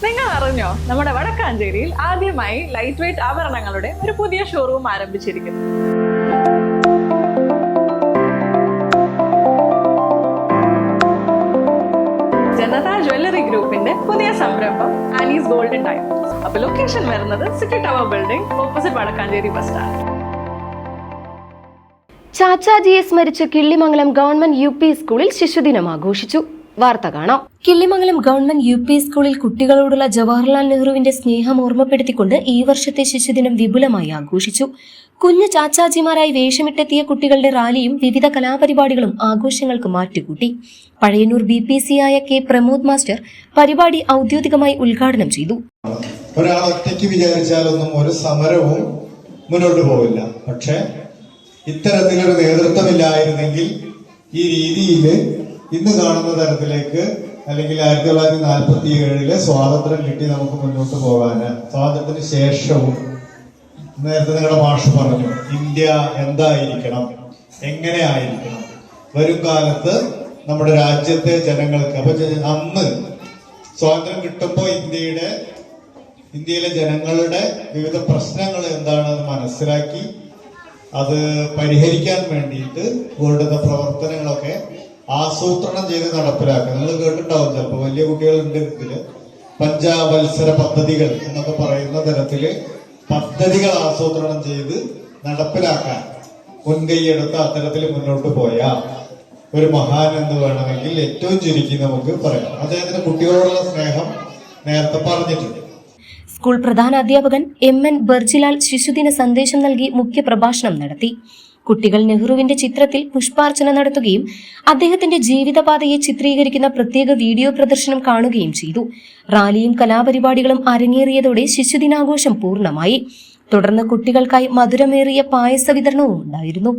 നിങ്ങൾ അറിഞ്ഞോ, നമ്മുടെ വടക്കാഞ്ചേരിയിൽ ആദ്യമായി ലൈറ്റ് വെയ്റ്റ് ആഭരണങ്ങളുടെ ഒരു പുതിയ ഷോറൂം ആരംഭിച്ചിരിക്കുന്നു. ജനത ജ്വല്ലറി ഗ്രൂപ്പിന്റെ പുതിയ സംരംഭം ആലീസ് ഗോൾഡൻ ഡയമണ്ട്സ്. അപ്പൊ ലൊക്കേഷൻ വരുന്നത് city tower building opposite Vadakkanchery bus stand. ചാച്ചാജിയെ സ്മരിച്ച് കിള്ളിമംഗലം ഗവൺമെന്റ് UP സ്കൂളിൽ ശിശുദിനം ആഘോഷിച്ചു. വാർത്ത കാണാം. കിള്ളിമംഗലം ഗവൺമെന്റ് UP സ്കൂളിൽ കുട്ടികളോടുള്ള ജവഹർലാൽ നെഹ്റുവിന്റെ സ്നേഹം ഓർമ്മപ്പെടുത്തിക്കൊണ്ട് ഈ വർഷത്തെ ശിശുദിനം വിപുലമായി ആഘോഷിച്ചു. കുഞ്ഞു ചാച്ചാജിമാരായി വേഷമിട്ടെത്തിയ കുട്ടികളുടെ റാലിയും വിവിധ കലാപരിപാടികളും ആഘോഷങ്ങൾക്ക് മാറ്റുകൂട്ടി. പഴയന്നൂർ BPC ആയ K പ്രമോദ് മാസ്റ്റർ പരിപാടി ഔദ്യോഗികമായി ഉദ്ഘാടനം ചെയ്തു. ഒരാൾ ഒറ്റയ്ക്ക് വിചാരിച്ചാലൊന്നും ഒരു സമരവും മുന്നോട്ട് പോവില്ല. പക്ഷെ ഇത്തരത്തിലൊരു നേതൃത്വമില്ലായിരുന്നെങ്കിൽ ഈ രീതിയിൽ ഇന്ന് കാണുന്ന തരത്തിലേക്ക്, അല്ലെങ്കിൽ 1947 സ്വാതന്ത്ര്യം കിട്ടി നമുക്ക് മുന്നോട്ട് പോകാന്, സ്വാതന്ത്ര്യത്തിന് ശേഷവും നേരത്തെ നിങ്ങളുടെ മാഷ് പറഞ്ഞു ഇന്ത്യ എന്തായിരിക്കണം, എങ്ങനെ ആയിരിക്കണം, വരും കാലത്ത് നമ്മുടെ രാജ്യത്തെ ജനങ്ങൾക്ക്. അപ്പൊ അന്ന് സ്വാതന്ത്ര്യം കിട്ടുമ്പോൾ ഇന്ത്യയിലെ ജനങ്ങളുടെ വിവിധ പ്രശ്നങ്ങൾ എന്താണെന്ന് മനസ്സിലാക്കി അത് പരിഹരിക്കാൻ വേണ്ടിയിട്ട് വേണ്ടുന്ന പ്രവർത്തനങ്ങളൊക്കെ ആസൂത്രണം ചെയ്ത് നടപ്പിലാക്കുക. നിങ്ങൾ കേട്ടിട്ടുണ്ടാവും ചിലപ്പോൾ, വലിയ കുട്ടികളുണ്ട് ഇതില് പഞ്ചവത്സര പദ്ധതികൾ എന്നൊക്കെ പറയുന്ന തരത്തില് പദ്ധതികൾ ആസൂത്രണം ചെയ്ത് നടപ്പിലാക്കാൻ മുൻകൈയെടുത്ത അത്തരത്തിൽ മുന്നോട്ട് പോയ ഒരു മഹാൻ എന്ന് വേണമെങ്കിൽ ഏറ്റവും ചുരുക്കി നമുക്ക് പറയാം. അദ്ദേഹത്തിന് കുട്ടികളോടുള്ള സ്നേഹം നേരത്തെ പറഞ്ഞിട്ടുണ്ട്. സ്കൂൾ പ്രധാനാധ്യാപകൻ MN ബർജിലാൽ ശിശുദിന സന്ദേശം നൽകി മുഖ്യപ്രഭാഷണം നടത്തി. കുട്ടികൾ നെഹ്റുവിന്റെ ചിത്രത്തിൽ പുഷ്പാർച്ചന നടത്തുകയും അദ്ദേഹത്തിന്റെ ജീവിതപാതയെ ചിത്രീകരിക്കുന്ന പ്രത്യേക വീഡിയോ പ്രദർശനം കാണുകയും ചെയ്തു. റാലിയും കലാപരിപാടികളും അരങ്ങേറിയതോടെ ശിശുദിനാഘോഷം പൂർണ്ണമായി. തുടർന്ന് കുട്ടികൾക്കായി മധുരമേറിയ പായസ വിതരണവും ഉണ്ടായിരുന്നു.